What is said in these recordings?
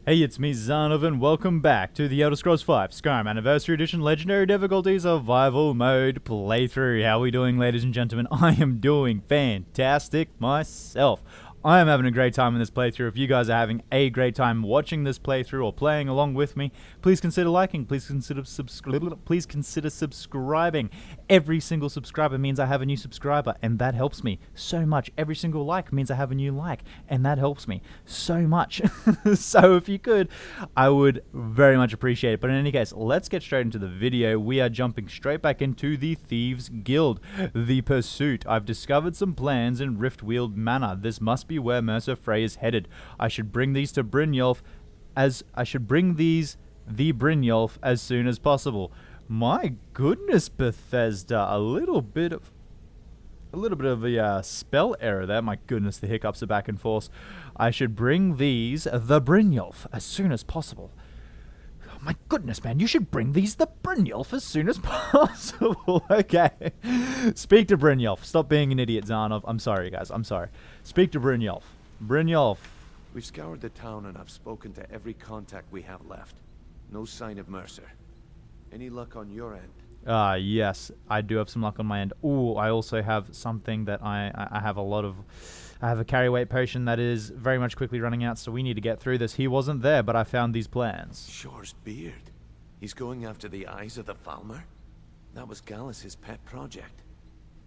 Hey, it's me, Zanov, and welcome back to the Elder Scrolls V Skyrim Anniversary Edition Legendary Difficulty Survival Mode playthrough. How are we doing, ladies and gentlemen? I am doing fantastic myself. I am having a great time in this playthrough. If you guys are having a great time watching this playthrough or playing along with me, please consider liking, please consider subscribing. Every single subscriber means I have a new subscriber, and that helps me so much. Every single like means I have a new like, and that helps me so much. So if you could, I would very much appreciate it. But in any case, let's get straight into the video. We are jumping straight back into the Thieves Guild, the pursuit. I've discovered some plans in Riftweald Manor. This must be where Mercer Frey is headed. I should bring these to Brynjolf the Brynjolf as soon as possible. My goodness, Bethesda, a little bit of a spell error there. My goodness, the hiccups are back and forth. I should bring these the Brynjolf as soon as possible. Oh, my goodness, man, you should bring these the Brynjolf as soon as possible. Okay. Speak to Brynjolf. Stop being an idiot, Zanov. I'm sorry, guys. I'm sorry. Speak to Brynjolf. Brynjolf. We've scoured the town and I've spoken to every contact we have left. No sign of Mercer. Any luck on your end? Yes, I do have some luck on my end. Ooh, I also have something that I have I have a carry weight potion that is very much quickly running out, so we need to get through this. He wasn't there, but I found these plans. Shore's beard. He's going after the eyes of the Falmer? That was Gallus' pet project.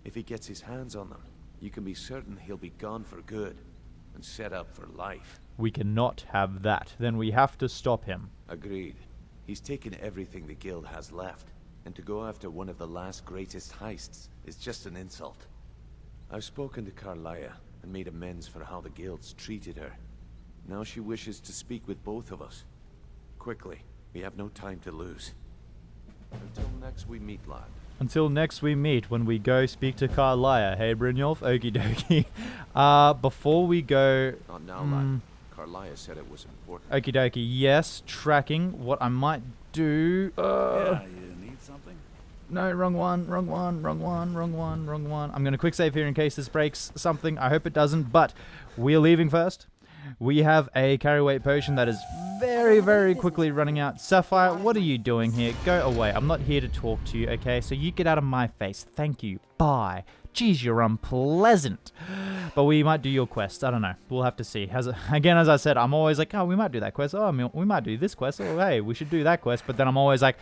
If he gets his hands on them, you can be certain he'll be gone for good and set up for life. We cannot have that. Then we have to stop him. Agreed. He's taken everything the guild has left, and to go after one of the last greatest heists is just an insult. I've spoken to Karliah and made amends for how the guild's treated her. Now she wishes to speak with both of us. Quickly, we have no time to lose. Until next we meet, lad. Until next we meet, when we go speak to Karliah. Hey, Brynjolf, okie dokie. Before we go... Not now, lad. Karliah said it was important. Okie dokie, yes, tracking. What I might do... Yeah, you need something? No, wrong one. I'm going to quick save here in case this breaks something. I hope it doesn't, but we're leaving first. We have a carry weight potion that is very, very quickly running out. Sapphire, what are you doing here? Go away. I'm not here to talk to you, okay? So you get out of my face. Thank you. Bye. Jeez, you're unpleasant. But we might do your quest. I don't know. We'll have to see. Again, as I said, I'm always like, oh, we might do that quest. Oh, I mean, we might do this quest. Oh, hey, we should do that quest. But then I'm always like,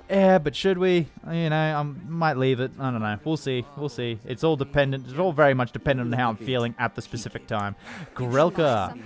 yeah, but should we? You know, I might leave it. I don't know. We'll see. We'll see. It's all dependent. It's all very much dependent on how I'm feeling at the specific time. Grelka.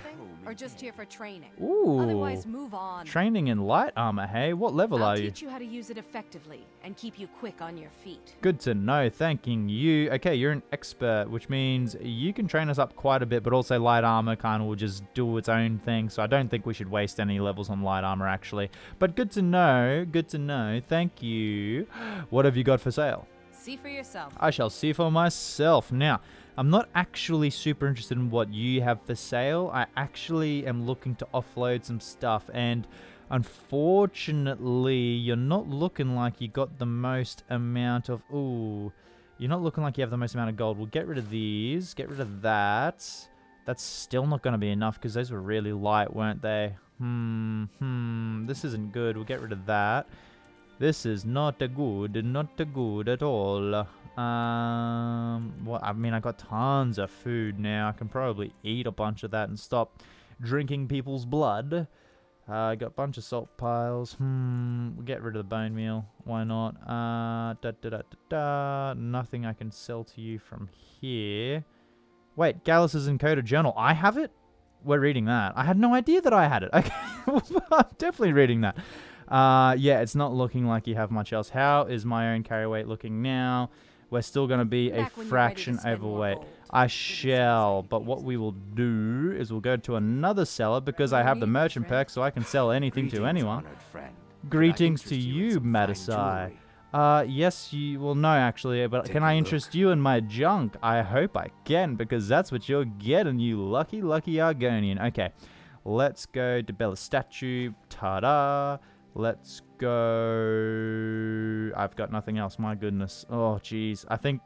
Or just here for training. Ooh. Otherwise, move on. Training in light armor, hey? What level are you? I'll teach you how to use it effectively and keep you quick on your feet. Good to know. Thanking you. Okay, you're an expert, which means you can train us up quite a bit, but also light armor kind of will just do its own thing, so I don't think we should waste any levels on light armor, actually. But good to know. Good to know. Thank you. What have you got for sale? See for yourself. I shall see for myself. Now, I'm not actually super interested in what you have for sale. I actually am looking to offload some stuff, and unfortunately, you're not looking like you got the most amount of... Ooh, you're not looking like you have the most amount of gold. We'll get rid of these. Get rid of that. That's still not going to be enough because those were really light, weren't they? This isn't good. We'll get rid of that. This is not good at all. What? I mean, I got tons of food now. I can probably eat a bunch of that and stop drinking people's blood. I got a bunch of salt piles. We'll get rid of the bone meal. Why not? Nothing I can sell to you from here. Wait, Gallus's encoded journal. I have it? We're reading that. I had no idea that I had it. Okay, I'm definitely reading that. Yeah, it's not looking like you have much else. How is my own carry weight looking now? We're still going to be a fraction overweight. I shall, but what we will do is we'll go to another seller because I have the merchant perk, so I can sell anything to anyone. Greetings to you, Madasai. Yes, you... Well, no, actually, but can I interest you in my junk? I hope I can, because that's what you're getting, you lucky Argonian. Okay, let's go to Bella statue. Ta-da! Let's go... I've got nothing else, my goodness. Oh, jeez. I think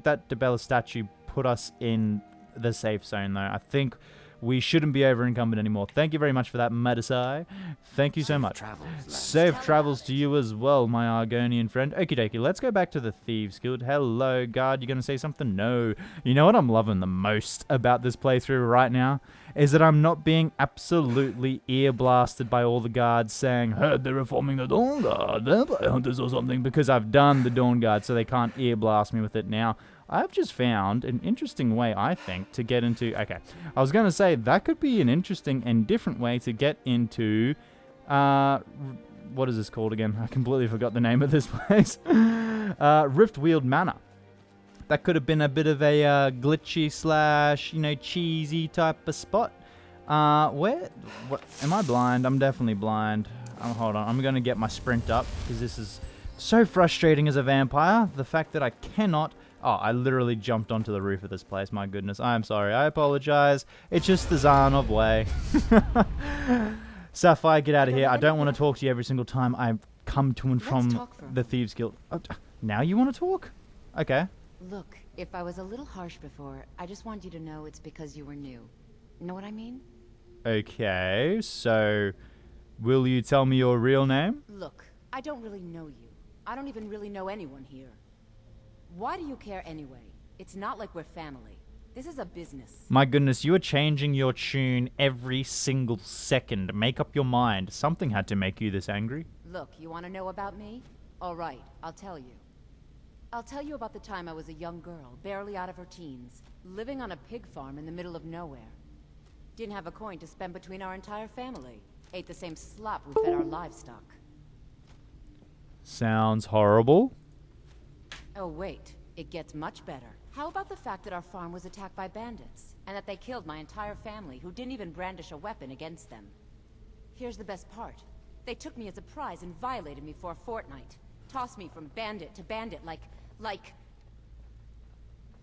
that Debella statue put us in the safe zone, though. I think We shouldn't be over encumbered anymore. Thank you very much for that, Madasai. Thank you so much. Safe travels to you as well, my Argonian friend. Okie dokie, let's go back to the Thieves Guild. Hello, guard. You gonna say something? No. You know what I'm loving the most about this playthrough right now? Is that I'm not being absolutely ear blasted by all the guards saying, heard they're reforming the Dawn Guard, vampire hunters or something, because I've done the Dawn Guard, so they can't ear blast me with it now. I've just found an interesting way, I think, to get into... Okay, I was going to say, that could be an interesting and different way to get into... what is this called again? I completely forgot the name of this place. Riftweald Manor. That could have been a bit of a glitchy slash, you know, cheesy type of spot. What? Am I blind? I'm definitely blind. Hold on. I'm going to get my sprint up because this is so frustrating as a vampire. The fact that I cannot... Oh, I literally jumped onto the roof of this place. My goodness. I'm sorry. I apologize. It's just the Zan of Way. Sapphire, get out of here. I don't want to talk to you every single time I come to and from the Thieves Guild. Oh, now you want to talk? Okay. Look, if I was a little harsh before, I just want you to know it's because you were new. Know what I mean? Okay, so will you tell me your real name? Look, I don't really know you. I don't even really know anyone here. Why do you care anyway? It's not like we're family. This is a business. My goodness, you are changing your tune every single second. Make up your mind. Something had to make you this angry. Look, you want to know about me? All right, I'll tell you. I'll tell you about the time I was a young girl, barely out of her teens, living on a pig farm in the middle of nowhere. Didn't have a coin to spend between our entire family. Ate the same slop we fed our livestock. Sounds horrible. Oh wait, it gets much better. How about the fact that our farm was attacked by bandits, and that they killed my entire family who didn't even brandish a weapon against them? Here's the best part. They took me as a prize and violated me for a fortnight. Tossed me from bandit to bandit like...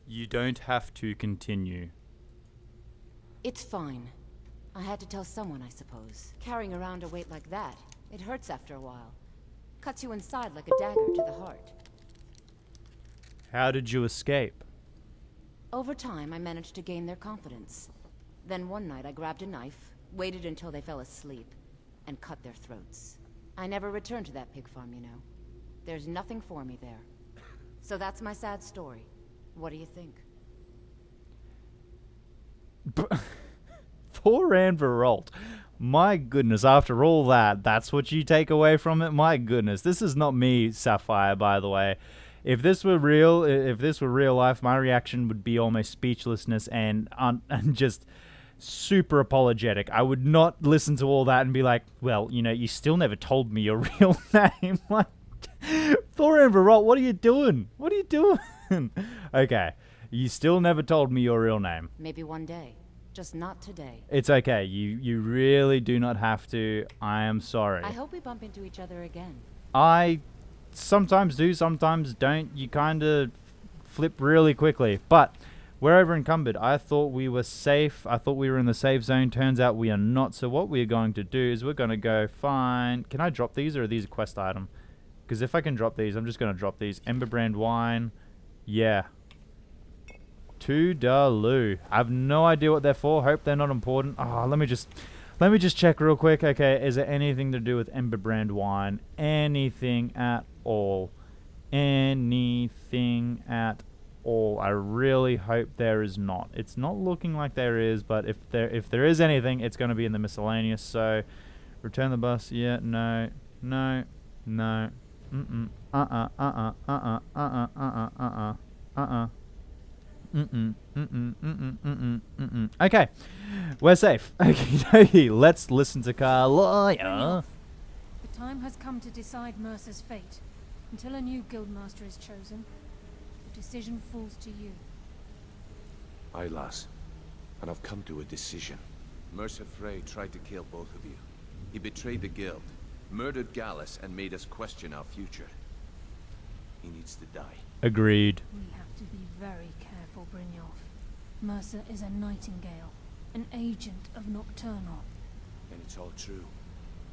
You don't have to continue. It's fine. I had to tell someone, I suppose. Carrying around a weight like that, it hurts after a while. Cuts you inside like a dagger to the heart. How did you escape? Over time, I managed to gain their confidence. Then one night I grabbed a knife, waited until they fell asleep, and cut their throats. I never returned to that pig farm, you know. There's nothing for me there. So that's my sad story. What do you think? Poor Anne Veralt. My goodness, after all that, that's what you take away from it? My goodness, this is not me, Sapphire, by the way. If this were real, if this were real life, my reaction would be almost speechlessness and just super apologetic. I would not listen to all that and be like, well, you know, you still never told me your real name. Like, Thor and Veralt, what are you doing? What are you doing? Okay, you still never told me your real name. Maybe one day. Just not today. It's okay. You really do not have to. I am sorry. I hope we bump into each other again. I sometimes do, sometimes don't. You kind of flip really quickly. But we're over encumbered. I thought we were safe. I thought we were in the safe zone. Turns out we are not. So what we're going to do is we're going to go find... Can I drop these or are these a quest item? Because if I can drop these, I'm just going to drop these. Emberbrand wine. Yeah. Toodaloo. I have no idea what they're for. Hope they're not important. Oh, let me just check real quick. Okay, is there anything to do with Emberbrand wine? Anything at all? Anything at all? I really hope there is not. It's not looking like there is, but if there is anything, it's going to be in the miscellaneous. So, return the bus. Yeah, no. Okay, we're safe. Okay, let's listen to Karliah. The time has come to decide Mercer's fate. Until a new guildmaster is chosen, the decision falls to you. Aye, lass. And I've come to a decision. Mercer Frey tried to kill both of you. He betrayed the guild, murdered Gallus, and made us question our future. He needs to die. Agreed. We have to be very careful, Brynjolf. Mercer is a Nightingale, an agent of Nocturnal. And it's all true.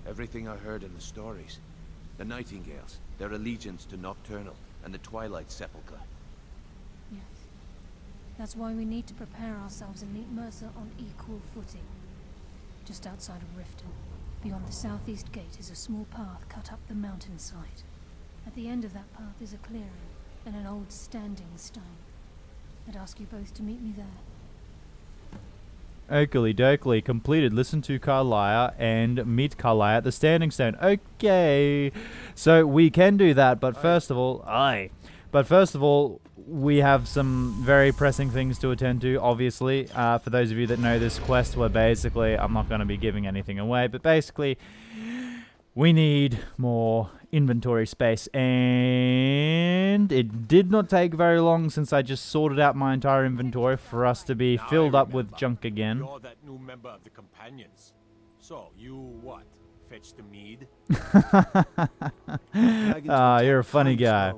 Everything I heard in the stories. The Nightingales, their allegiance to Nocturnal, and the Twilight Sepulcher. Yes. That's why we need to prepare ourselves and meet Mercer on equal footing. Just outside of Riften, beyond the southeast gate, is a small path cut up the mountainside. At the end of that path is a clearing and an old standing stone. I'd ask you both to meet me there. Oakley dokley, completed. Listen to Karliah and meet Karliah at the Standing Stone. Okay, so we can do that, but first of all, we have some very pressing things to attend to, obviously. For those of you that know this quest, where basically, I'm not going to be giving anything away, but basically, we need more inventory space, and it did not take very long since I just sorted out my entire inventory for us to be filled up with junk again. You're that new member of the companions. So, you what? Fetch the mead? You're a funny guy.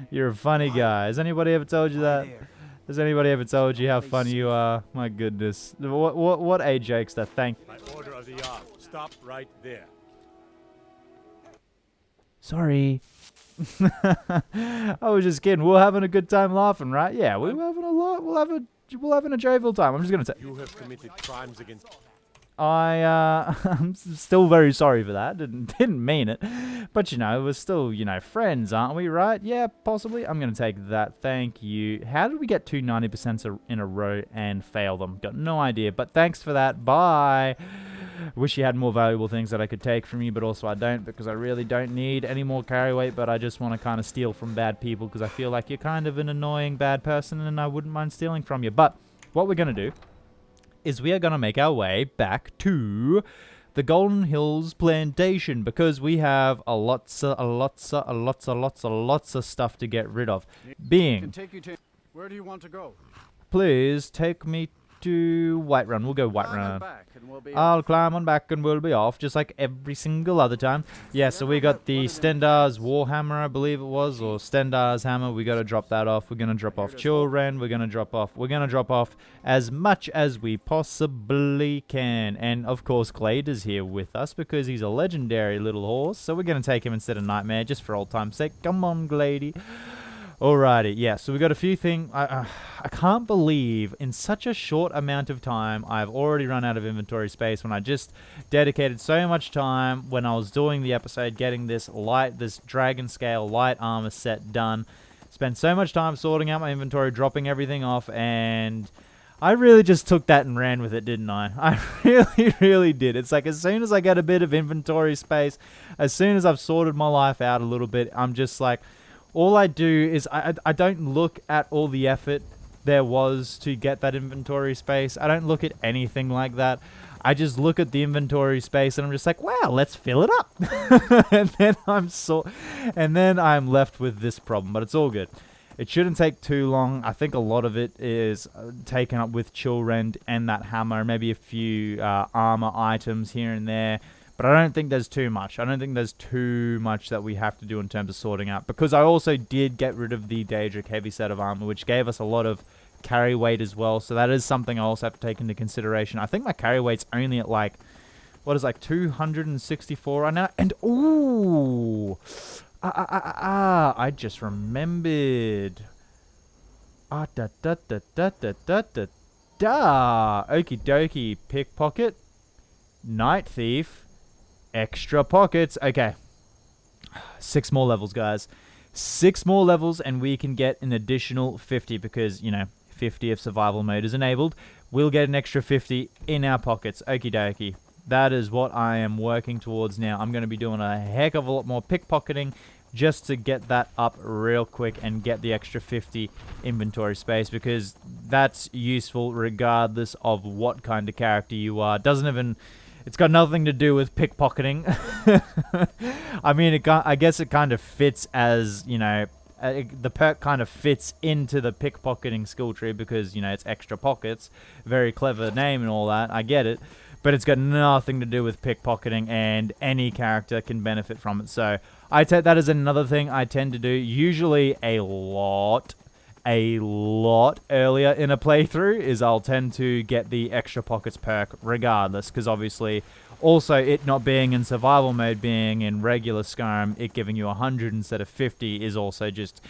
You're a funny guy. Has anybody ever told you that? Has anybody ever told you how funny you are? My goodness. What age jokes that? Thank. By order of the Ark. Stop right there. Sorry. I was just kidding. We're having a good time laughing, right? Yeah, we're having a lot. We're having a jovial time. I'm just gonna say. You have committed crimes against. I'm still very sorry for that. Didn't mean it, but we're still friends, aren't we? Right? Yeah, possibly. I'm gonna take that. Thank you. How did we get 2 90% in a row and fail them? Got no idea. But thanks for that. Bye. Wish you had more valuable things that I could take from you, but also I don't, because I really don't need any more carry weight, but I just want to kind of steal from bad people because I feel like you're kind of an annoying bad person and I wouldn't mind stealing from you. But what we're going to do is we are going to make our way back to the Golden Hills Plantation because we have lots of stuff to get rid of. Where do you want to go? Please take me to Whiterun. We'll go Whiterun. I'll climb on back and we'll be off, just like every single other time. Yeah, so we got the Stendarr's Warhammer, I believe it was, or Stendarr's hammer. We got to drop that off. We're gonna drop off Chilren. We're gonna drop off as much as we possibly can. And of course, Glade is here with us because he's a legendary little horse. So we're gonna take him instead of Nightmare, just for old time's sake. Come on, Glady. Alrighty, yeah, so we got a few things. I can't believe in such a short amount of time I've already run out of inventory space when I just dedicated so much time when I was doing the episode getting this dragon scale light armor set done. Spent so much time sorting out my inventory, dropping everything off, and I really just took that and ran with it, didn't I? I really did. It's like as soon as I get a bit of inventory space, as soon as I've sorted my life out a little bit, I'm just like, all I do is I don't look at all the effort there was to get that inventory space. I don't look at anything like that. I just look at the inventory space and I'm just like, wow, let's fill it up. and then I'm left with this problem, but it's all good. It shouldn't take too long. I think a lot of it is taken up with Chilren and that hammer, maybe a few armor items here and there. But I don't think there's too much. I don't think there's too much that we have to do in terms of sorting out. Because I also did get rid of the Daedric heavy set of armor, which gave us a lot of carry weight as well. So that is something I also have to take into consideration. I think my carry weight's only at like, 264 right now? And, ooh! I just remembered. Okie dokie. Pickpocket. Night Thief. Extra pockets. Okay. 6 more levels, guys. 6 more levels, and we can get an additional 50 because, 50 if survival mode is enabled. We'll get an extra 50 in our pockets. Okie dokie. That is what I am working towards now. I'm going to be doing a heck of a lot more pickpocketing just to get that up real quick and get the extra 50 inventory space because that's useful regardless of what kind of character you are. It's got nothing to do with pickpocketing. I mean, I guess it kind of fits as, the perk kind of fits into the pickpocketing skill tree because, it's extra pockets. Very clever name and all that. I get it. But it's got nothing to do with pickpocketing and any character can benefit from it. So that is another thing I tend to do usually a lot earlier in a playthrough is I'll tend to get the extra pockets perk regardless because obviously also it not being in survival mode, being in regular Skyrim, it giving you 100 instead of 50 is also just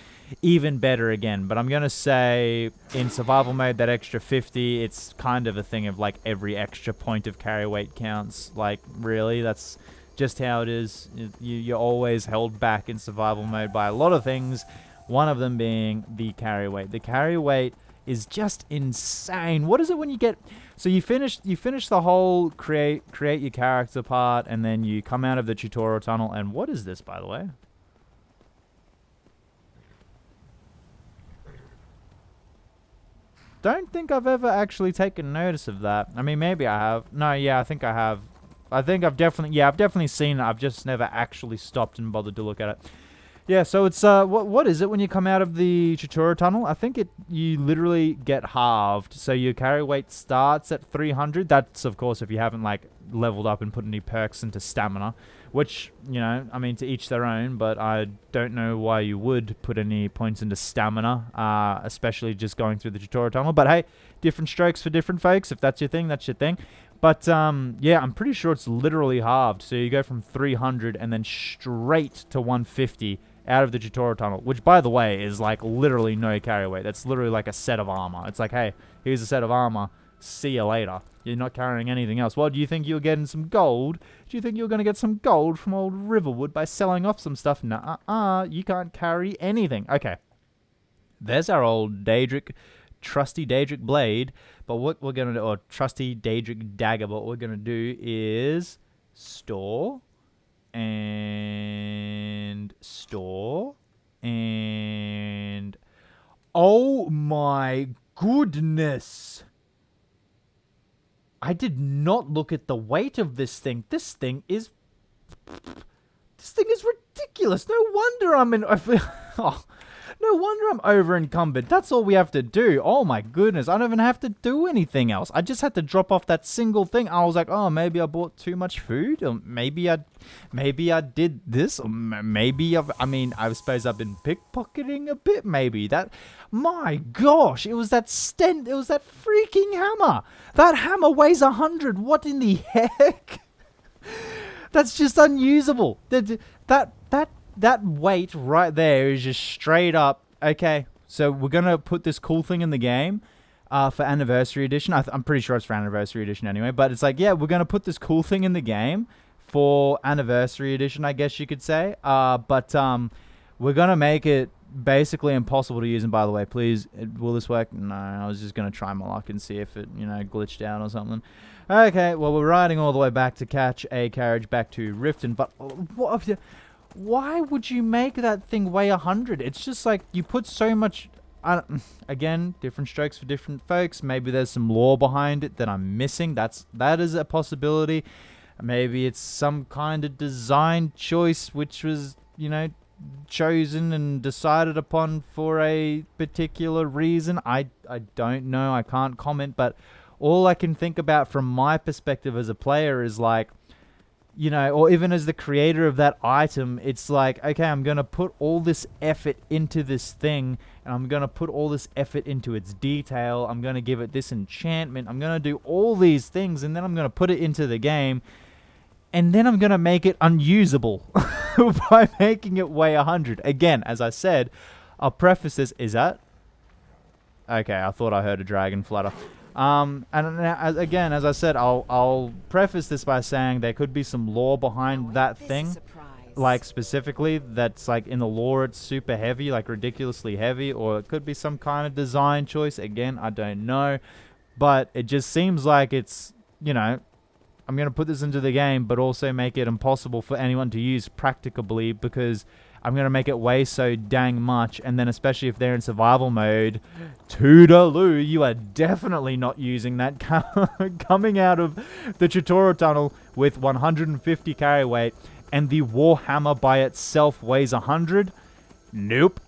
even better again. But I'm going to say in survival mode, that extra 50, it's kind of a thing of like every extra point of carry weight counts. Like, really, that's just how it is. You're always held back in survival mode by a lot of things, one of them being the carry weight. The carry weight is just insane. What is it when you get... So you finish the whole create your character part, and then you come out of the tutorial tunnel, and what is this, by the way? Don't think I've ever actually taken notice of that. I mean, maybe I have. No, yeah, I think I have. I think I've definitely seen it. I've just never actually stopped and bothered to look at it. Yeah, so it's what is it when you come out of the tutorial tunnel? I think you literally get halved. So your carry weight starts at 300. That's of course if you haven't like leveled up and put any perks into stamina, which, you know, I mean, to each their own, but I don't know why you would put any points into stamina, especially just going through the tutorial tunnel. But hey, different strokes for different folks. If that's your thing, that's your thing. But yeah, I'm pretty sure it's literally halved. So you go from 300 and then straight to 150 out of the tutorial tunnel, which, by the way, is like literally no carry weight. That's literally like a set of armor. It's like, hey, here's a set of armor. See you later. You're not carrying anything else. Well, do you think you're getting some gold? Do you think you're going to get some gold from old Riverwood by selling off some stuff? Nuh-uh. You can't carry anything. Okay. There's our old Daedric, trusty Daedric blade. But what we're going to do, or trusty Daedric dagger, but what we're going to do is store and store and... Oh my goodness! I did not look at the weight of this thing. This thing is ridiculous. No wonder I'm in... Oh, no wonder I'm over encumbered. That's all we have to do. Oh my goodness. I don't even have to do anything else. I just had to drop off that single thing. I was like, oh, maybe I bought too much food. Or maybe I did this. Or maybe I suppose I've been pickpocketing a bit. Maybe that... My gosh, it was that freaking hammer. That hammer weighs 100. What in the heck? That's just unusable. That weight right there is just straight up. Okay, so we're going to put this cool thing in the game for Anniversary Edition. I'm pretty sure it's for Anniversary Edition anyway. But it's like, yeah, we're going to put this cool thing in the game for Anniversary Edition, I guess you could say. But we're going to make it basically impossible to use. And by the way, please, will this work? No, I was just going to try my luck and see if it, you know, glitched out or something. Okay, well, we're riding all the way back to catch a carriage back to Riften. But why would you make that thing weigh 100? It's just like you put so much... again, different strokes for different folks. Maybe there's some lore behind it that I'm missing. That is a possibility. Maybe it's some kind of design choice which was, you know, chosen and decided upon for a particular reason. I don't know. I can't comment. But all I can think about from my perspective as a player is like, you know, or even as the creator of that item, it's like, okay, I'm going to put all this effort into this thing, and I'm going to put all this effort into its detail. I'm going to give it this enchantment. I'm going to do all these things, and then I'm going to put it into the game, and then I'm going to make it unusable by making it weigh 100. Again, as I said, I'll preface this. Is that? Okay, I thought I heard a dragon flutter. And again, as I said, I'll preface this by saying there could be some lore behind that thing, like specifically that's like in the lore it's super heavy, like ridiculously heavy, or it could be some kind of design choice. Again, I don't know, but it just seems like it's, you know, I'm going to put this into the game, but also make it impossible for anyone to use practicably, because I'm going to make it weigh so dang much. And then especially if they're in survival mode, toodaloo, you are definitely not using that coming out of the tutorial tunnel with 150 carry weight, and the Warhammer by itself weighs 100. Nope.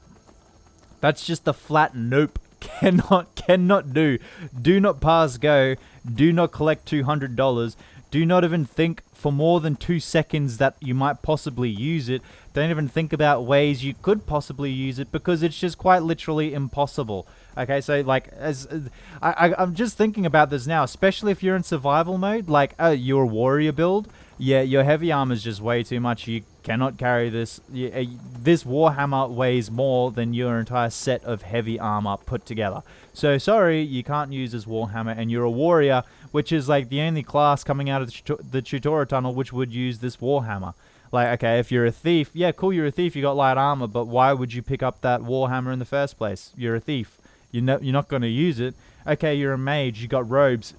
That's just a flat nope. Cannot do. Do not pass go. Do not collect $200. Do not even think for more than 2 seconds that you might possibly use it. Don't even think about ways you could possibly use it, because it's just quite literally impossible. Okay, so like, I'm just thinking about this now, especially if you're in survival mode, like you're a warrior build. Yeah, your heavy armor is just way too much. You cannot carry this. This Warhammer weighs more than your entire set of heavy armor put together. So sorry, you can't use this Warhammer, and you're a warrior, which is like the only class coming out of the tutorial tunnel which would use this Warhammer. Like, okay, if you're a thief, yeah, cool, you're a thief, you got light armor, but why would you pick up that Warhammer in the first place? You're a thief. You're not going to use it. Okay, you're a mage, you got robes.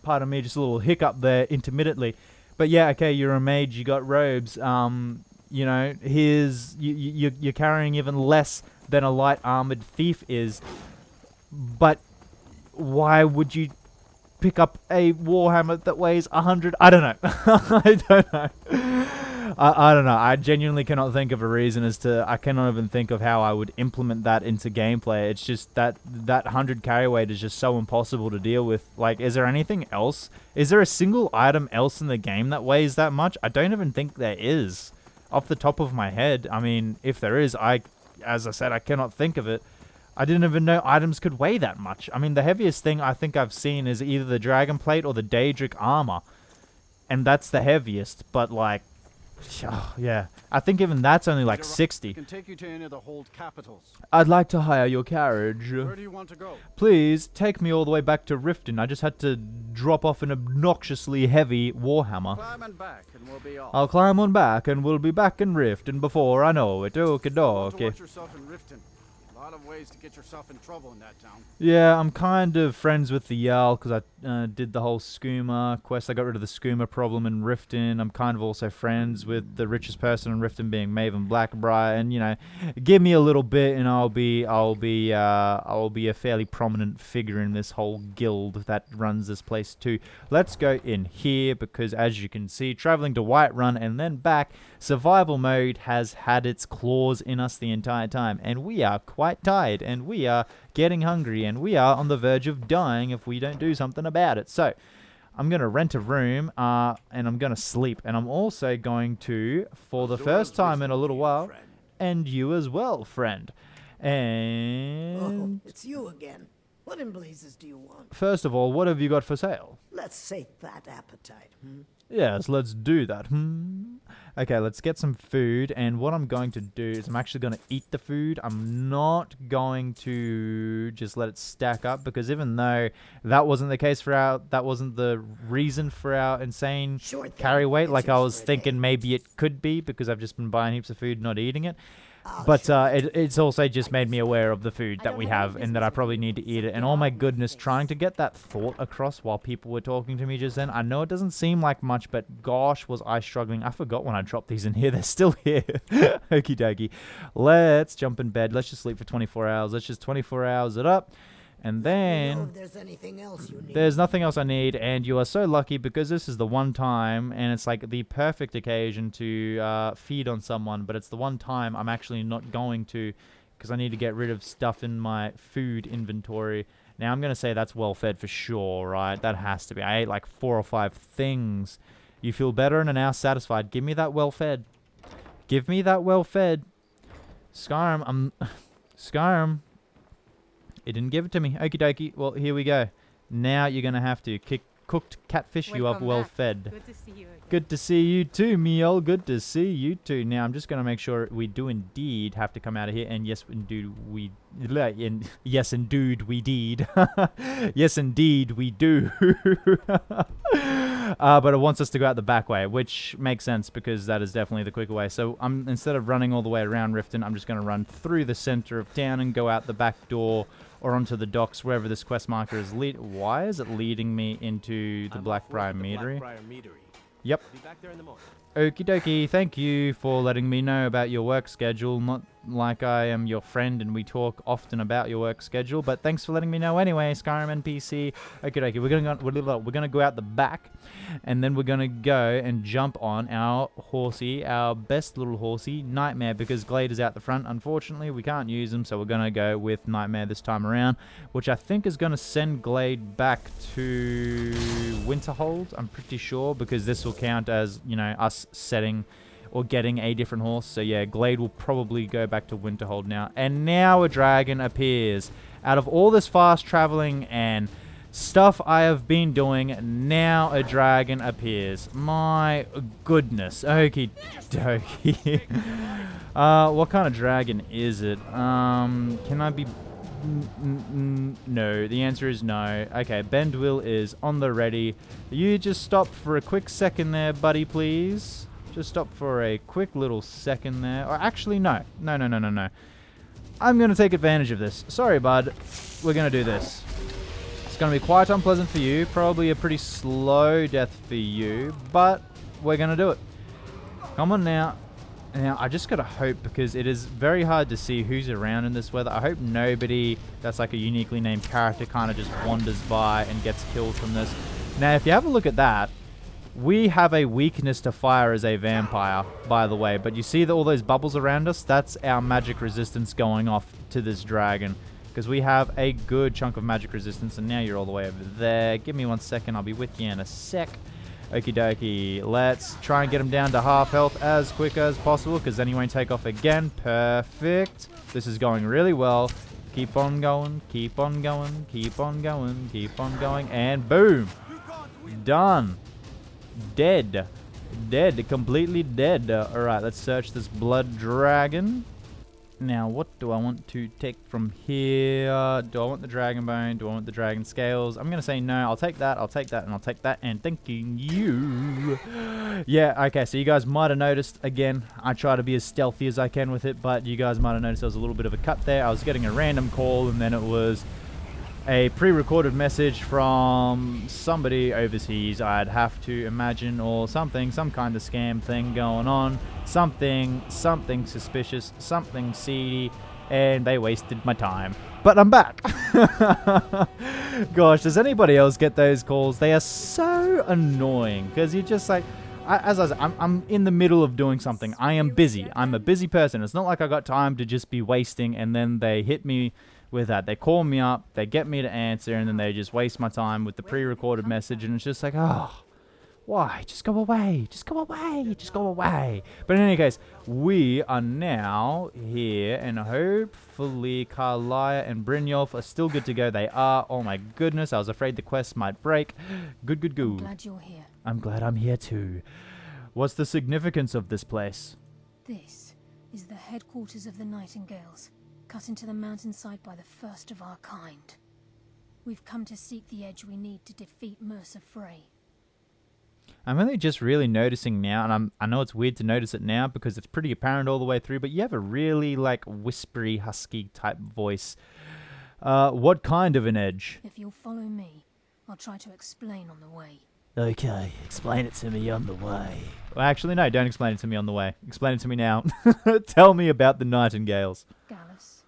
Pardon me, just a little hiccup there intermittently. But yeah, okay, you're a mage, you got robes. You know, you're carrying even less than a light armored thief is. But why would you pick up a Warhammer that weighs 100? I don't know. I don't know. I don't know. I genuinely cannot think of a reason as to... I cannot even think of how I would implement that into gameplay. It's just that 100 carry weight is just so impossible to deal with. Like, is there anything else? Is there a single item else in the game that weighs that much? I don't even think there is. Off the top of my head. I mean, if there is, as I said, I cannot think of it. I didn't even know items could weigh that much. I mean, the heaviest thing I think I've seen is either the Dragon Plate or the Daedric Armor. And that's the heaviest, but like... Oh, yeah, I think even that's only like 60. I can take you to any of the hold capitals. I'd like to hire your carriage. Where do you want to go? Please, take me all the way back to Riften. I just had to drop off an obnoxiously heavy Warhammer. Climb and back and we'll be off. I'll climb on back and we'll be back in Riften before I know it. Okie Want to dokie. watch yourself in Riften. A lot of ways to get yourself in trouble in that town. Yeah, I'm kind of friends with the Jarl because I did the whole skooma quest. I got rid of the skooma problem in Riften. I'm kind of also friends with the richest person in Riften being Maven Blackbriar, and you know, give me a little bit and I'll be a fairly prominent figure in this whole guild that runs this place too. Let's go in here because as you can see, traveling to Whiterun and then back, survival mode has had its claws in us the entire time, and we are quite tired, and we are getting hungry, and we are on the verge of dying if we don't do something about it. So I'm going to rent a room, and I'm going to sleep, and I'm also going to, for the first time in a little while, and you as well, friend. And... Oh, it's you again. What in blazes do you want? First of all, what have you got for sale? Let's sate that appetite, Yes, let's do that. Okay, let's get some food, and what I'm going to do is I'm actually going to eat the food. I'm not going to just let it stack up, because even though that wasn't the case for that wasn't the reason for our insane carry weight, like I was thinking maybe it could be, because I've just been buying heaps of food, not eating it. But it's also just made me aware of the food that we have and that I probably need to eat it. And oh my goodness, trying to get that thought across while people were talking to me just then. I know it doesn't seem like much, but gosh, was I struggling. I forgot when I dropped these in here. They're still here. Okie dokie. Let's jump in bed. Let's just sleep for 24 hours. Let's just 24 hours it up. And then there's anything else you need. There's nothing else I need, and you are so lucky because this is the one time, and it's like the perfect occasion to feed on someone, but it's the one time I'm actually not going to, because I need to get rid of stuff in my food inventory. Now I'm going to say that's well fed for sure, right? That has to be. I ate like 4 or 5 things. You feel better and are now satisfied. Give me that well fed. Give me that well fed. Skyrim, Skyrim. It didn't give it to me. Okie dokie. Well, here we go. Now you're going to have to cooked catfish you up well fed. Good to see you again. Good to see you too, Miel. Good to see you too. Now I'm just going to make sure we do indeed have to come out of here. And yes, indeed we... Yes, indeed we did. Yes, indeed we do. But it wants us to go out the back way, which makes sense because that is definitely the quicker way. So instead of running all the way around Riften, I'm just going to run through the center of town and go out the back door or onto the docks, wherever this quest marker is Why is it leading me into the Blackbriar Meadery? Yep. Be back there in the morning. Okie dokie, thank you for letting me know about your work schedule. Not like I am your friend and we talk often about your work schedule, but thanks for letting me know anyway, Skyrim NPC. Okie dokie, we're gonna go out the back, and then we're gonna go and jump on our horsey, our best little horsey, Nightmare, because Glade is out the front. Unfortunately, we can't use him, so we're gonna go with Nightmare this time around, which I think is gonna send Glade back to Winterhold, I'm pretty sure, because this will count as, you know, us setting or getting a different horse. So yeah, Glade will probably go back to Winterhold now. And now a dragon appears. Out of all this fast traveling and stuff I have been doing. Now a dragon appears. My goodness. Okie dokie. What kind of dragon is it? Can I be... No, the answer is no. Okay, Bendwill is on the ready. You just stop for a quick second there, buddy, please. Just stop for a quick little second there. Or actually, no. No. I'm going to take advantage of this. Sorry, bud. We're going to do this. It's going to be quite unpleasant for you. Probably a pretty slow death for you. But we're going to do it. Come on now. Now, I just got to hope, because it is very hard to see who's around in this weather. I hope nobody that's like a uniquely named character kind of just wanders by and gets killed from this. Now, if you have a look at that, we have a weakness to fire as a vampire, by the way. But you see all those bubbles around us? That's our magic resistance going off to this dragon. Because we have a good chunk of magic resistance, and now you're all the way over there. Give me 1 second. I'll be with you in a sec. Okie dokie, let's try and get him down to half health as quick as possible, because then he won't take off again. Perfect. This is going really well. Keep on going, keep on going, keep on going, keep on going, and boom. Done. Dead. Dead. Completely dead. Alright, let's search this blood dragon. Now, what do I want to take from here? Do I want the dragon bone? Do I want the dragon scales? I'm going to say no. I'll take that, I'll take that, and I'll take that. And thanking you. Yeah, okay, so you guys might have noticed, again, I try to be as stealthy as I can with it, but you guys might have noticed there was a little bit of a cut there. I was getting a random call, and then it was a pre-recorded message from somebody overseas, I'd have to imagine, or something, some kind of scam thing going on, something suspicious, something seedy, and they wasted my time. But I'm back. Gosh, does anybody else get those calls? They are so annoying, because you're just like, as I said, I'm in the middle of doing something. I am busy. I'm a busy person. It's not like I got time to just be wasting, and then they hit me with that. They call me up, they get me to answer, and then they just waste my time with the pre-recorded message, and it's just like, oh, why? Just go away. Just go away. Just go away. But in any case, we are now here, and hopefully Karliah and Brynjolf are still good to go. They are. Oh my goodness, I was afraid the quest might break. Good. I'm glad you're here. I'm glad I'm here too. What's the significance of this place? This is the headquarters of the Nightingales, cut into the mountainside by the first of our kind. We've come to seek the edge we need to defeat Mercer Frey. I'm only just really noticing now, and I know it's weird to notice it now because it's pretty apparent all the way through, but you have a really, like, whispery, husky type voice. What kind of an edge? If you'll follow me, I'll try to explain on the way. Okay, explain it to me on the way. Well, actually, no, don't explain it to me on the way. Explain it to me now. Tell me about the Nightingales. Gallus,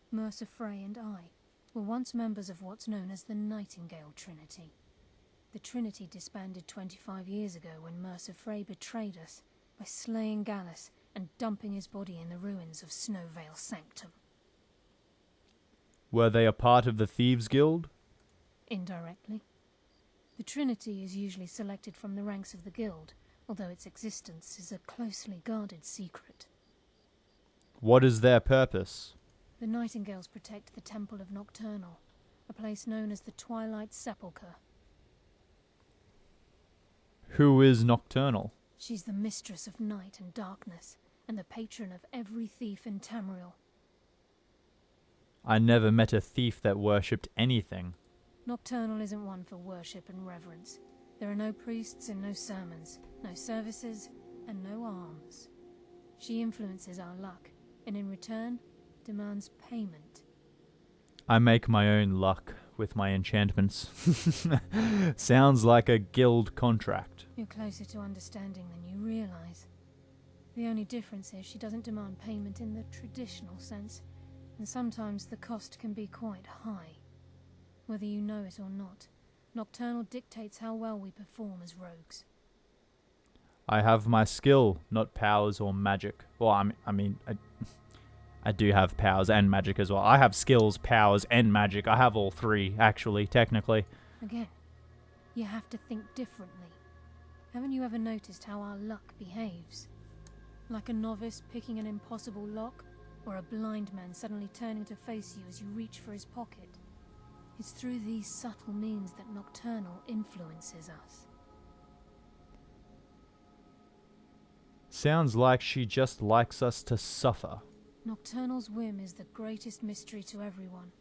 Mercer Frey and I were once members of what's known as the Nightingale Trinity. The Trinity disbanded 25 years ago when Mercer Frey betrayed us by slaying Gallus and dumping his body in the ruins of Snowvale Sanctum. Were they a part of the Thieves' Guild? Indirectly. The Trinity is usually selected from the ranks of the Guild, although its existence is a closely guarded secret. What is their purpose? The Nightingales protect the Temple of Nocturnal, a place known as the Twilight Sepulcher. Who is Nocturnal? She's the mistress of night and darkness, and the patron of every thief in Tamriel. I never met a thief that worshipped anything. Nocturnal isn't one for worship and reverence. There are no priests and no sermons, no services, and no alms. She influences our luck, and in return, demands payment. I make my own luck with my enchantments. Sounds like a guild contract. You're closer to understanding than you realize. The only difference is she doesn't demand payment in the traditional sense, and sometimes the cost can be quite high. Whether you know it or not, Nocturnal dictates how well we perform as rogues. I have my skill, not powers or magic. Well, I do have powers and magic as well. I have skills, powers, and magic. I have all three, actually, technically. Again, you have to think differently. Haven't you ever noticed how our luck behaves? Like a novice picking an impossible lock, or a blind man suddenly turning to face you as you reach for his pocket. It's through these subtle means that Nocturnal influences us. Sounds like she just likes us to suffer. Nocturnal's whim is the greatest mystery to everyone.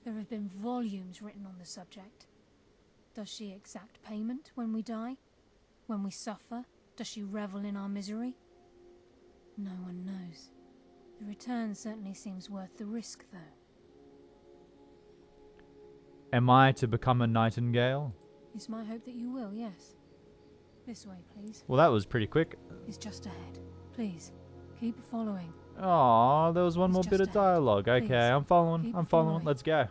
There have been volumes written on the subject. Does she exact payment when we die? When we suffer, does she revel in our misery? No one knows. The return certainly seems worth the risk, though. Am I to become a Nightingale? It's my hope that you will, yes. This way, please. Well, that was pretty quick. It's just ahead. Please, keep following. Oh, there was one It's more just bit of ahead. dialogue. Okay, Please, I'm following. keep I'm following. following. Let's go.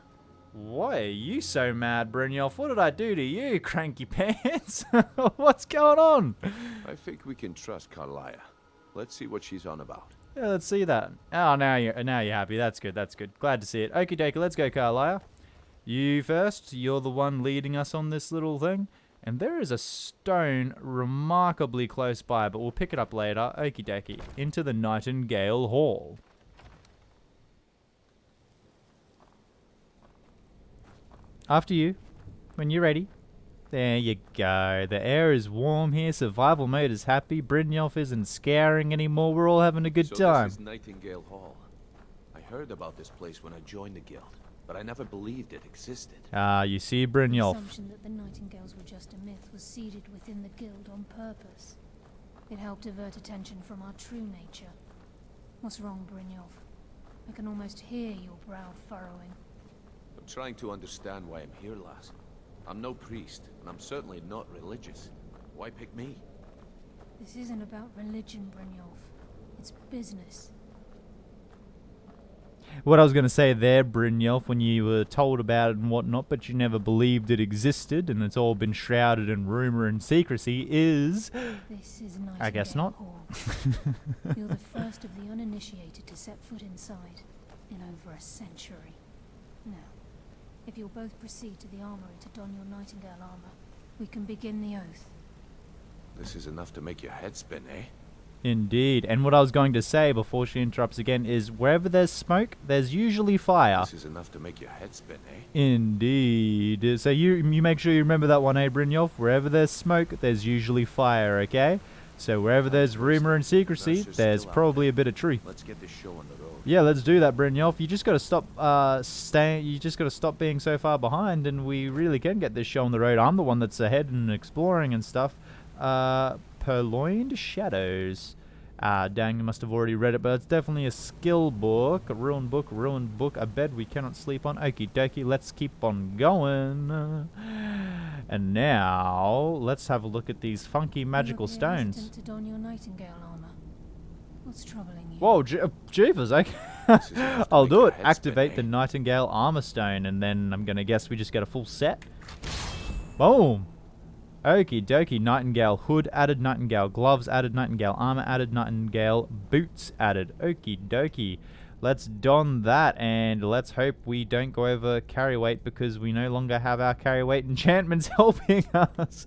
Why are you so mad, Brynjolf? What did I do to you, cranky pants? What's going on? I think we can trust Karliah. Let's see what she's on about. Yeah, let's see that. Oh, now you're happy. That's good. That's good. Glad to see it. Okie dokie, let's go, Karliah. You first. You're the one leading us on this little thing. And there is a stone remarkably close by, but we'll pick it up later. Okie dokie. Into the Nightingale Hall. After you, when you're ready. There you go. The air is warm here. Survival mode is happy. Brynjolf isn't scaring anymore. We're all having a good time. This is Nightingale Hall. I heard about this place when I joined the guild, but I never believed it existed. Ah, you see, The Brynjolf. assumption that the Nightingales were just a myth was seeded within the guild on purpose. It helped divert attention from our true nature. What's wrong, Brynjolf? I can almost hear your brow furrowing. I'm trying to understand why I'm here, lass. I'm no priest, and I'm certainly not religious. Why pick me? This isn't about religion, Brynjolf. It's business. What I was going to say there, Brynjolf, when you were told about it and whatnot, but you never believed it existed, and it's all been shrouded in rumor and secrecy, is... This is Nightingale I guess not. Hall. You're the first of the uninitiated to set foot inside in over a century. Now, if you'll both proceed to the armory to don your Nightingale armor, we can begin the oath. This is enough to make your head spin, eh? Indeed. And what I was going to say before she interrupts again is wherever there's smoke, there's usually fire. This is enough to make your head spin, eh? Indeed. So you make sure you remember that one, eh, Brynjolf? Wherever there's smoke, there's usually fire, okay? So wherever there's rumor and secrecy, Mercer's there's still out probably there. a bit of truth. Let's get this show on the road. Yeah, let's do that, Brynjolf. You just got to stop You just got to stop being so far behind, and we really can get this show on the road. I'm the one that's ahead and exploring and stuff. Purloined Shadows. Dang, you must have already read it, but it's definitely a skill book, a ruined book, a bed we cannot sleep on. Okie dokie, let's keep on going. And now, let's have a look at these funky magical You appear stones. hesitant to don your Nightingale armor. What's troubling you? Whoa, jeepers, okay. This is enough to I'll make do your it. head Activate the spin, eh? Nightingale armor stone, and then I'm going to guess we just get a full set. Boom. Okie dokie, Nightingale hood added, Nightingale gloves added, Nightingale armor added, Nightingale boots added. Okie dokie. Let's don that, and let's hope we don't go over carry weight because we no longer have our carry weight enchantments helping us.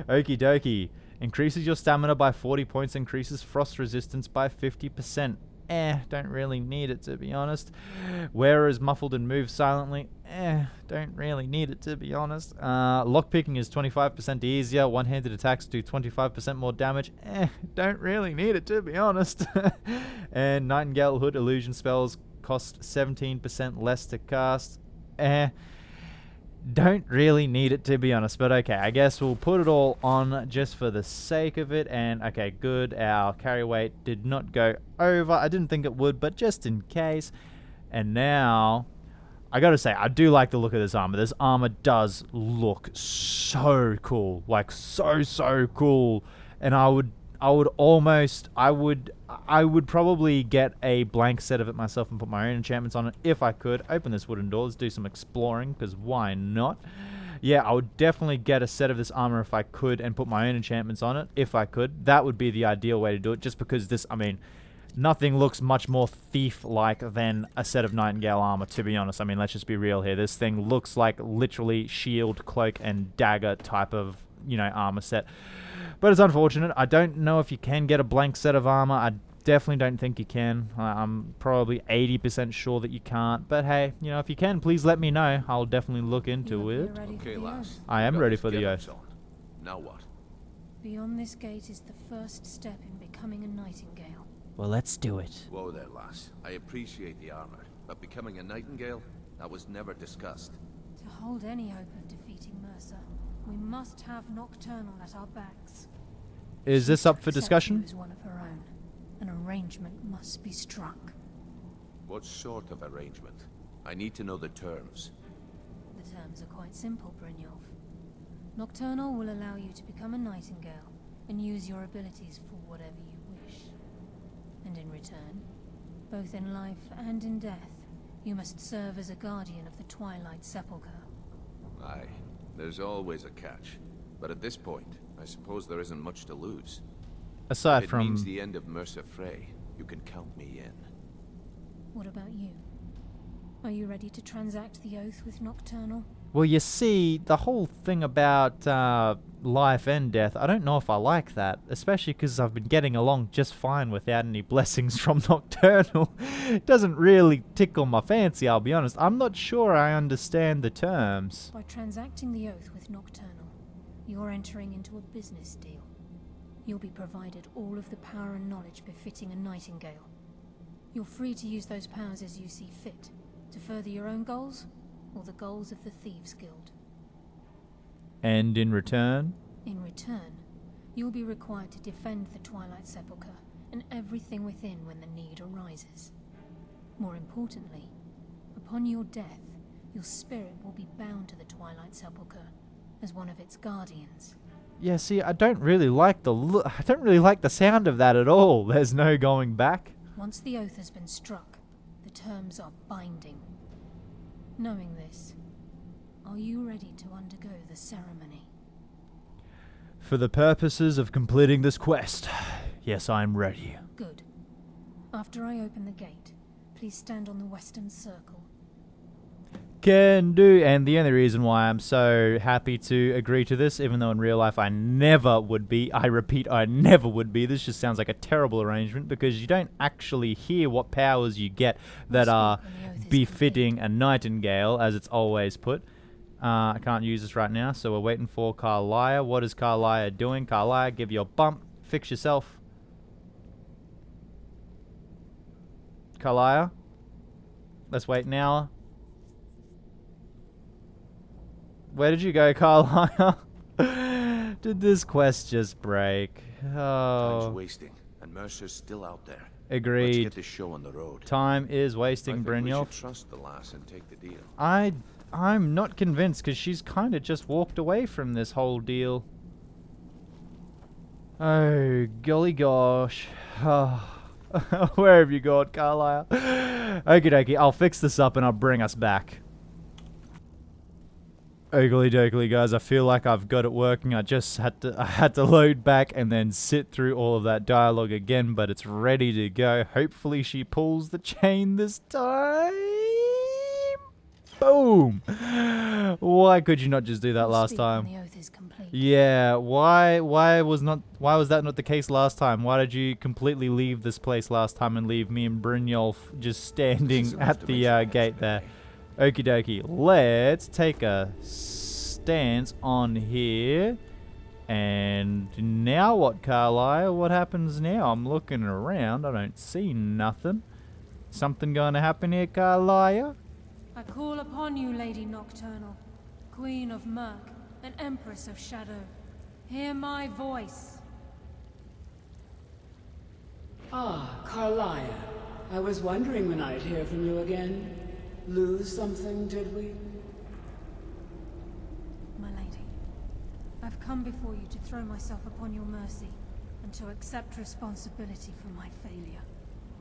Okie dokie. Increases your stamina by 40 points, increases frost resistance by 50%. Don't really need it, to be honest. Wearer is muffled and moves silently. Don't really need it, to be honest. Lockpicking is 25% easier. One-handed attacks do 25% more damage. Don't really need it, to be honest. And Nightingale Hood illusion spells cost 17% less to cast. Don't really need it, to be honest, but okay, I guess we'll put it all on just for the sake of it. And okay, good, our carry weight did not go over. I didn't think it would, but just in case. And now, I gotta say, I do like the look of this armor. This armor does look so cool, like so cool. And I would probably get a blank set of it myself and put my own enchantments on it if I could. Open this wooden door. Let's do some exploring, because why not? Yeah, I would definitely get a set of this armor if I could and put my own enchantments on it if I could. That would be the ideal way to do it, just because this, I mean, nothing looks much more thief-like than a set of Nightingale armor, to be honest. I mean, let's just be real here. This thing looks like literally shield, cloak, and dagger type of, you know, armor set. But it's unfortunate. I don't know if you can get a blank set of armor. I definitely don't think you can. I'm probably 80% sure that you can't. But hey, you know, if you can, please let me know. I'll definitely look into it. Okay, lass. I am ready for the oath. Now what? Beyond this gate is the first step in becoming a Nightingale. Well, let's do it. Whoa there, lass. I appreciate the armor, but becoming a Nightingale? That was never discussed. To hold any hope of defeating Mercer, we must have Nocturnal at our backs. Is this up for discussion? As one of her own. An arrangement must be struck. What sort of arrangement? I need to know the terms. The terms are quite simple, Brynjolf. Nocturnal will allow you to become a Nightingale and use your abilities for whatever you wish. And in return, both in life and in death, you must serve as a guardian of the Twilight Sepulcher. Aye, there's always a catch. But at this point, I suppose there isn't much to lose. Aside If it from... means the end of Mercer Frey, you can count me in. What about you? Are you ready to transact the oath with Nocturnal? Well, you see, the whole thing about life and death, I don't know if I like that. Especially because I've been getting along just fine without any blessings from Nocturnal. It doesn't really tickle my fancy, I'll be honest. I'm not sure I understand the terms. By transacting the oath with Nocturnal, you're entering into a business deal. You'll be provided all of the power and knowledge befitting a Nightingale. You're free to use those powers as you see fit, to further your own goals, or the goals of the Thieves' Guild. And in return? In return, you'll be required to defend the Twilight Sepulcher and everything within when the need arises. More importantly, upon your death, your spirit will be bound to the Twilight Sepulcher as one of its guardians. Yeah, see, I don't really like the sound of that at all. There's no going back. Once the oath has been struck, the terms are binding. Knowing this, are you ready to undergo the ceremony? For the purposes of completing this quest, yes, I'm ready. Good. After I open the gate, please stand on the western circle. Can do. And the only reason why I'm so happy to agree to this, even though in real life I never would be, I repeat, I never would be, this just sounds like a terrible arrangement because you don't actually hear what powers you get that are befitting a Nightingale, as it's always put. I can't use this right now, so we're waiting for Karliah. What is Karliah doing? Karliah, give you a bump. Fix yourself. Karliah? Let's wait now. Where did you go, Karliah? Did this quest just break? Oh. Time's wasting, and Mercer's still out there. Agreed. Let's get this show on the road. Time is wasting, Brynjolf. We should trust the lass and take the deal. I'm not convinced because she's kind of just walked away from this whole deal. Oh, golly gosh. Oh. Where have you gone, Karliah? Okie dokie, I'll fix this up and I'll bring us back. Oogly doogly, guys, I feel like I've got it working. I had to load back and then sit through all of that dialogue again, but it's ready to go. Hopefully she pulls the chain this time. Boom! Why could you not just do that last time? The oath is complete. Yeah, why was that not the case last time? Why did you completely leave this place last time and leave me and Brynjolf just standing at the gate there? Okie dokie, let's take a stance on here. And now what, Karliah? What happens now? I'm looking around. I don't see nothing. Something going to happen here, Karliah? I call upon you, Lady Nocturnal, Queen of Murk and Empress of Shadow. Hear my voice. Ah, Karliah. I was wondering when I'd hear from you again. Lose something, did we? My lady, I've come before you to throw myself upon your mercy and to accept responsibility for my failure.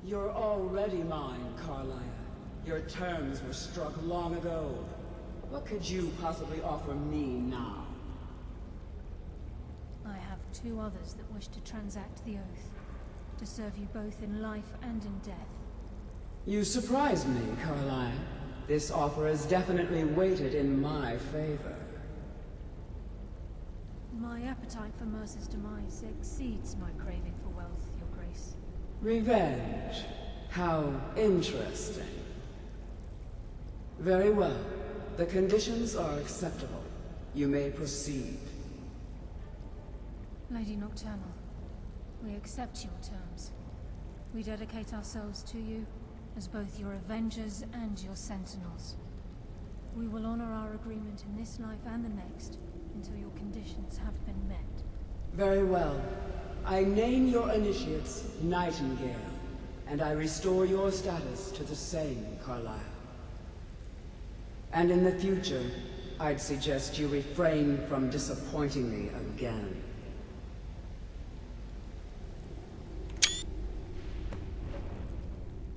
You're already mine, Karliah. Your terms were struck long ago. What could you possibly offer me now? I have two others that wish to transact the oath, to serve you both in life and in death. You surprise me, Karliah. This offer is definitely weighted in my favor. My appetite for Mercer's demise exceeds my craving for wealth, Your Grace. Revenge. How interesting. Very well. The conditions are acceptable. You may proceed. Lady Nocturnal, we accept your terms. We dedicate ourselves to you as both your avengers and your sentinels. We will honor our agreement in this life and the next until your conditions have been met. Very well. I name your initiates Nightingale, and I restore your status to the same, Karliah. And in the future, I'd suggest you refrain from disappointing me again.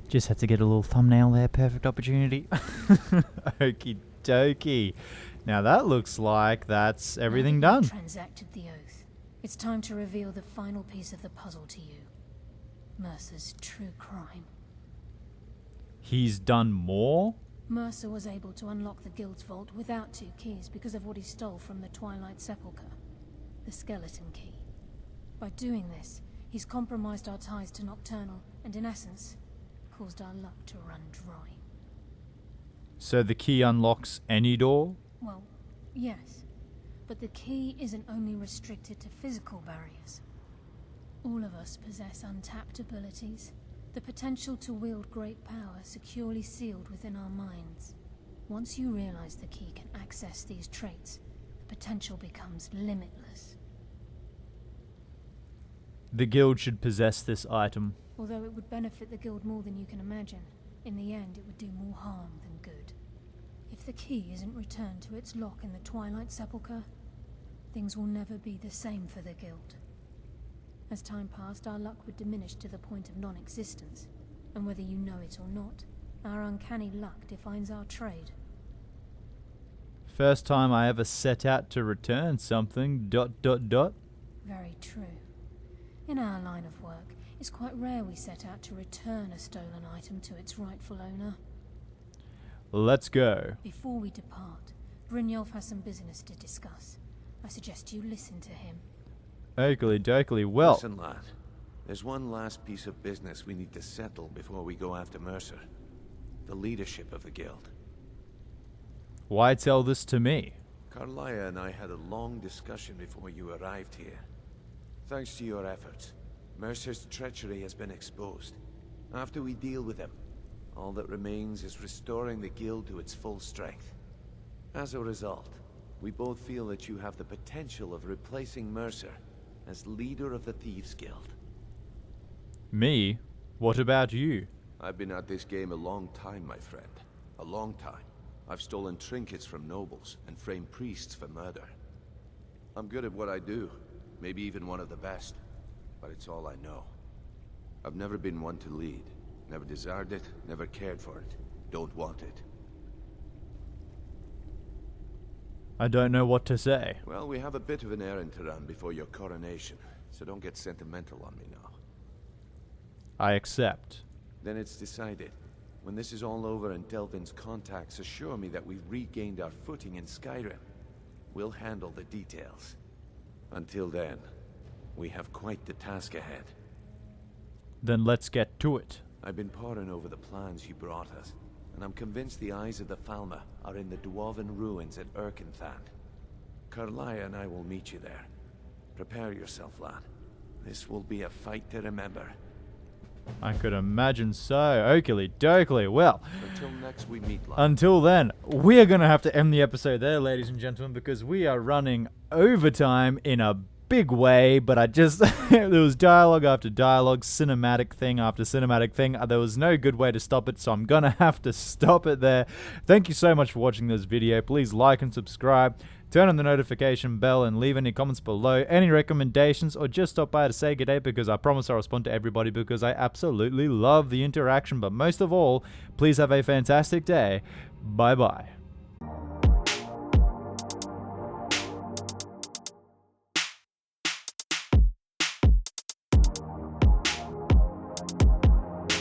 Just had to get a little thumbnail there. Perfect opportunity. Okie dokie. Now that looks like that's everything Now that done. you've transacted the oath. It's time to reveal the final piece of the puzzle to you. Mercer's true crime. He's done more? Mercer was able to unlock the Guild's vault without 2 keys because of what he stole from the Twilight Sepulcher. The skeleton key. By doing this, he's compromised our ties to Nocturnal, and in essence, caused our luck to run dry. So the key unlocks any door? Well, yes. But the key isn't only restricted to physical barriers. All of us possess untapped abilities, the potential to wield great power securely sealed within our minds. Once you realize the key can access these traits, the potential becomes limitless. The guild should possess this item. Although it would benefit the Guild more than you can imagine, in the end it would do more harm than good. If the key isn't returned to its lock in the Twilight Sepulcher, things will never be the same for the Guild. As time passed, our luck would diminish to the point of non-existence, and whether you know it or not, our uncanny luck defines our trade. First time I ever set out to return something, ... Very true. In our line of work, it's quite rare we set out to return a stolen item to its rightful owner. Let's go. Before we depart, Brynjolf has some business to discuss. I suggest you listen to him. Oakley dokley. Well, Listen, lad. There's one last piece of business we need to settle before we go after Mercer. The leadership of the guild. why tell this to me? Karliah and I had a long discussion before you arrived here. Thanks to your efforts, Mercer's treachery has been exposed. After we deal with him, all that remains is restoring the guild to its full strength. As a result, we both feel that you have the potential of replacing Mercer as leader of the Thieves Guild. Me? What about you? I've been at this game a long time, my friend. A long time. I've stolen trinkets from nobles and framed priests for murder. I'm good at what I do, maybe even one of the best, but it's all I know. I've never been one to lead. Never desired it, never cared for it. Don't want it. I don't know what to say. Well, we have a bit of an errand to run before your coronation, so don't get sentimental on me now. I accept. Then it's decided. When this is all over and Delvin's contacts assure me that we've regained our footing in Skyrim, we'll handle the details. Until then, we have quite the task ahead. Then let's get to it. I've been poring over the plans you brought us, and I'm convinced the eyes of the Falmer are in the Dwarven ruins at Erkenthand. Karliah and I will meet you there. Prepare yourself, lad. This will be a fight to remember. I could imagine so. Oakley dokley. Well, Until next we meet, lad. until then, we are going to have to end the episode there, ladies and gentlemen, because we are running overtime in a big way, but I just there was dialogue after dialogue, cinematic thing after cinematic thing. There was no good way to stop it, so I'm gonna have to stop it there. Thank you so much for watching this video. Please like and subscribe, turn on the notification bell, and leave any comments below, any recommendations, or just stop by to say good day, because I promise I'll respond to everybody, because I absolutely love the interaction. But most of all, please have a fantastic day. Bye bye.